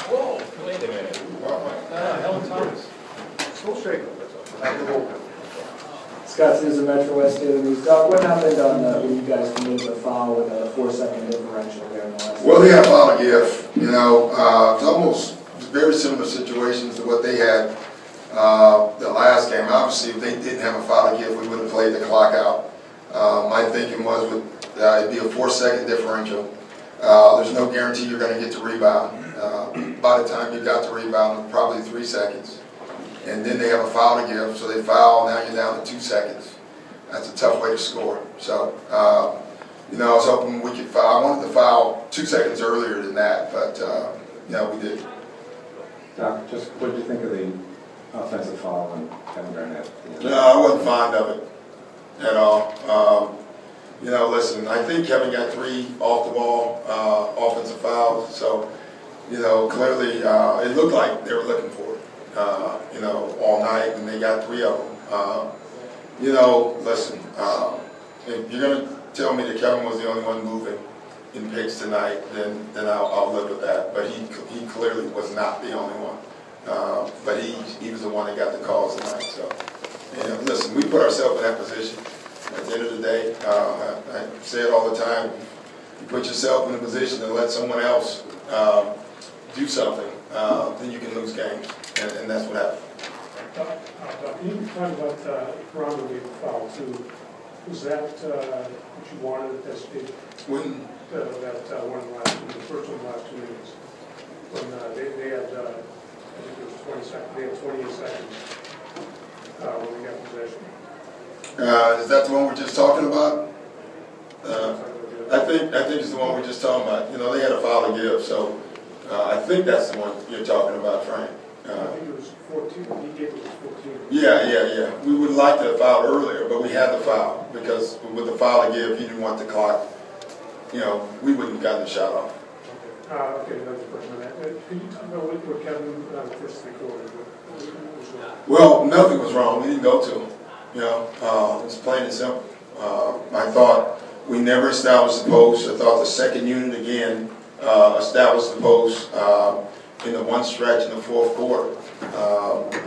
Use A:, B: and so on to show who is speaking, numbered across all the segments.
A: Whoa, wait a minute. Helen Thomas.
B: Full shake.
C: Scott Souza, Metro West Daily News. Doc, what happened on when you guys committed the foul with a 4-second differential there in the last?
D: Well, they had a foul to give. You know, it's almost very similar situations to what they had the last game. Obviously, if they didn't have a foul to give, we would have played the clock out. My thinking was it'd be a 4-second differential. There's no guarantee you're going to get to rebound. By the time you got to rebound, probably 3 seconds. And then they have a foul to give, so they foul, now you're down to 2 seconds. That's a tough way to score. So, you know, I was hoping we could foul. I wanted to foul 2 seconds earlier than that, but, no, we didn't.
B: Doc, just what did you think of the offensive foul on Kevin Garnett?
D: No, I wasn't fond of it at all. You know, listen, I think Kevin got 3 off-the-ball offensive fouls, so, you know, clearly it looked like they were looking for it, you know, all night, and they got 3 of them. You know, listen, if you're going to tell me that Kevin was the only one moving in picks tonight, then I'll live with that. But he clearly was not the only one. But he was the one that got the calls tonight. So, you know, listen, we put ourselves in that position. At the end of the day, I say it all the time, you put yourself in a position to let someone else do something, then you can lose games, and that's what happened.
E: Can you talk about Rondo being foul too? Was that what you wanted at that stage?
D: When?
E: That one the first one, the last 2 minutes. When they had, I think it was 20 seconds, they had 28 seconds when they got possession.
D: Is that the one we're just talking about? I think it's the one we're just talking about. You know, they had a foul to give, so I think that's the one you're talking about, Frank.
E: I think it was 14. He gave it was 14.
D: Yeah. We would like to have fouled earlier, but we had the foul because with the foul to give, he didn't want the clock. You know, we wouldn't have gotten the shot off.
E: Okay, another question on that. Could you talk about what Kevin the first 3 quarters?
D: Well, nothing was wrong. We didn't go to him. You know, it's plain and simple. I thought we never established the post. I thought the second unit again established the post in the one stretch in the 4th quarter.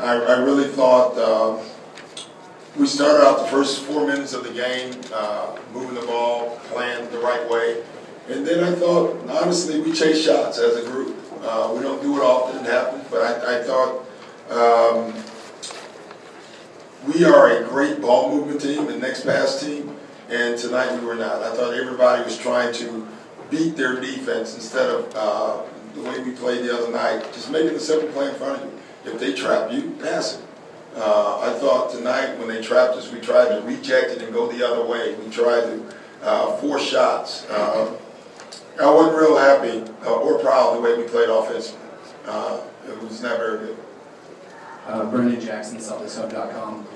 D: I really thought we started out the first 4 minutes of the game moving the ball, playing the right way. And then I thought, honestly, we chased shots as a group. We don't do it often, it happens, but I thought we are a great ball movement team and next pass team, and tonight we were not. I thought everybody was trying to beat their defense instead of the way we played the other night, just making a simple play in front of you. If they trap you, pass it. I thought tonight when they trapped us, we tried to reject it and go the other way. We tried to force shots. I wasn't real happy or proud of the way we played offensively. It was not very good.
F: Brendan Jackson, CelticsHub.com.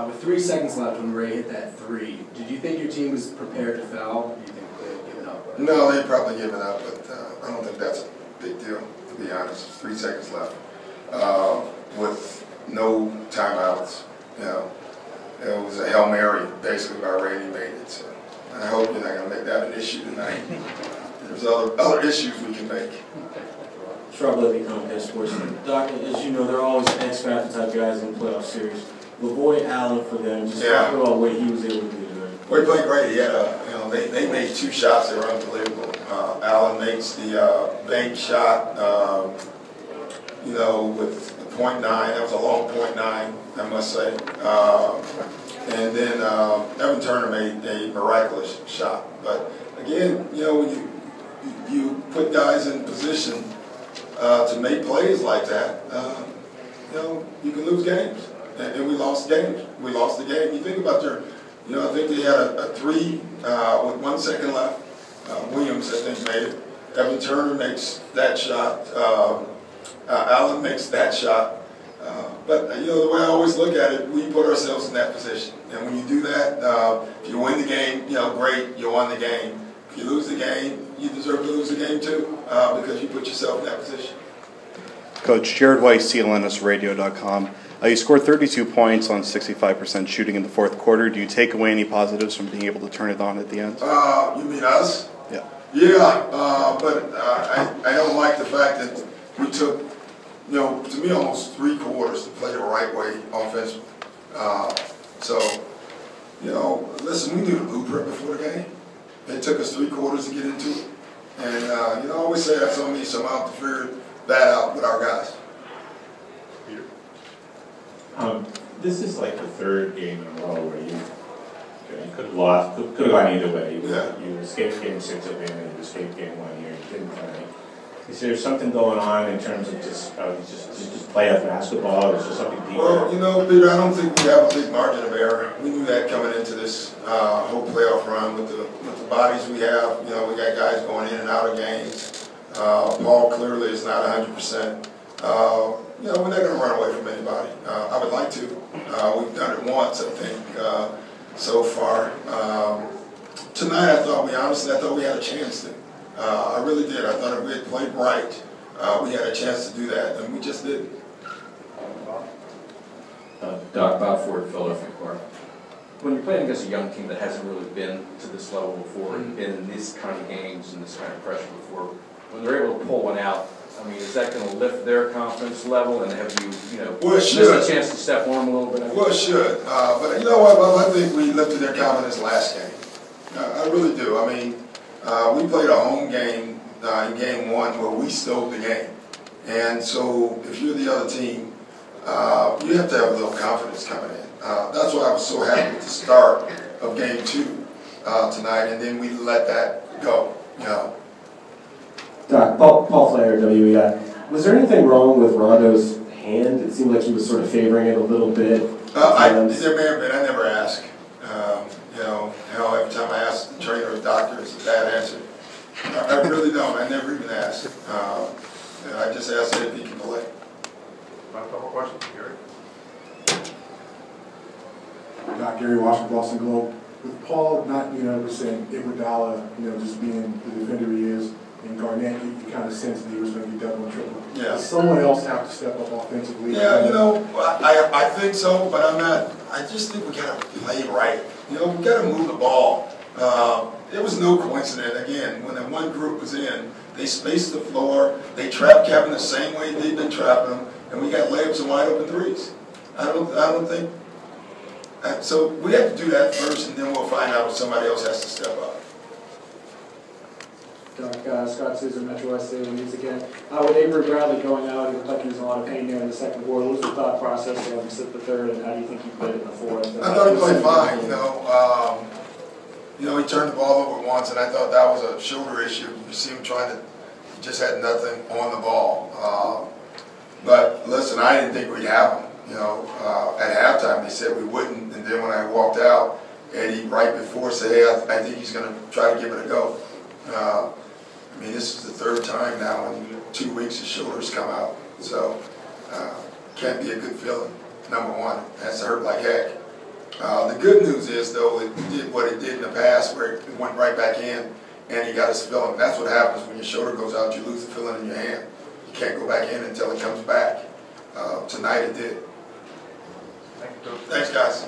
F: With 3 seconds left when Ray hit that 3, did you think your team was prepared to foul? Or do you think they had given up?
D: No, they'd probably given up, but I don't think that's a big deal, to be honest. 3 seconds left with no timeouts. You know, it was a Hail Mary basically by Ray, and he made it. So I hope you're not going to make that an issue tonight. There's other issues we can make.
G: Trouble Comcast Sports. Doc, as you know, they're always X-Factor type guys in the playoff series. Lavoy Allen for them, just talk about what he was able to do tonight.
D: Well, he played great. He had they made 2 shots that were unbelievable. Allen makes the bank shot, you know, with the .9. That was a long .9, I must say. And then Evan Turner made a miraculous shot. But again, you know, when you put guys in position to make plays like that, you know, you can lose games. And we lost games. We lost the game. You think about their, you know, I think they had a 3 with 1 second left. Williams, I think, made it. Evan Turner makes that shot. Allen makes that shot. But, you know, the way I always look at it, we put ourselves in that position. And when you do that, if you win the game, you know, great, you won the game. If you lose the game, you deserve to lose the game too, because you put yourself in that position.
H: Coach, Jared Weiss, CLNS you scored 32 points on 65% shooting in the 4th quarter. Do you take away any positives from being able to turn it on at the end?
D: You mean us?
H: Yeah.
D: Yeah, but I don't fact that we took, to me, almost 3 quarters to play the right way offensively. So, listen, we knew the blueprint before the game. It took us 3 quarters to get into it. And, I always say that's on me somehow to figure that out with our guys.
A: This is like the 3rd game in a row where you could have lost, could have gone either way. You escaped game 6 at Vandy, you escaped game 1 here, you didn't tonight. Is there something going on in terms of just playoff basketball, or is there something deeper?
D: Well, Peter, I don't think we have a big margin of error. We knew that coming into this whole playoff run with the bodies we have. We got guys going in and out of games. Paul clearly is not 100%. We're not going to run away from anybody. I would like to. We've done it once, I think, so far. Tonight, I thought we had a chance to. I really did. I thought if we had played right, we had a chance to do that, and we just didn't.
I: Doc, Bob Ford, Philadelphia Inquirer. When you're playing against a young team that hasn't really been to this level before, and been in these kind of games and this kind of pressure before, when they're able to pull one out, I mean, is that going to lift their confidence level, and have you missed a chance to step on them a little bit?
D: Well, it should. But you know what, Bob? I think we lifted their confidence last game. I really do. I mean, we played a home game in game 1 where we stole the game. And so if you're the other team, you have to have a little confidence coming in. That's why I was so happy with the start of game 2 tonight, and then we let that go.
J: Doc, Paul Flair, WEI. Was there anything wrong with Rondo's hand? It seemed like he was sort of favoring it a little bit.
D: There may have been. I never asked. Every time I ask the trainer or the doctor, it's a bad answer. I really don't. I never even asked. I just asked if he can play.
E: A couple questions, Gary.
B: Gary Weiss, Boston Globe. With Paul not being 100%, Iguodala, just being the defender he is, and Garnett, you kind of sense that he was going to be double and triple.
D: Yeah.
B: Does someone else have to step up offensively?
D: Yeah, I think so, but I'm not. I just think we got to play right. We got to move the ball. It was no coincidence. Again, when that one group was in, they spaced the floor. They trapped Kevin the same way they've been trapping him, and we got layups and wide open threes. I don't think. So we have to do that first, and then we'll find out if somebody else has to step up.
C: Doc, Scott Souza, Metro West Daily News again. With Avery Bradley going out, he looked like he was in a lot of pain there in the second quarter. What was the thought process to have him sit the 3rd, and how do you think he played in the 4th?
D: I thought he played fine. He turned the ball over once, and I thought that was a shoulder issue. You see him he just had nothing on the ball. But listen, I didn't think we'd have him. At halftime they said we wouldn't, and then when I walked out, Eddie right before said, "Hey, I think he's going to try to give it a go." This is the 3rd time now in 2 weeks his shoulders come out. So, can't be a good feeling, number one. It has to hurt like heck. The good news is, though, it did what it did in the past where it went right back in and he got his feeling. That's what happens when your shoulder goes out, you lose the feeling in your hand. You can't go back in until it comes back. Tonight it did.
E: Thank you, Coach.
D: Thanks, guys.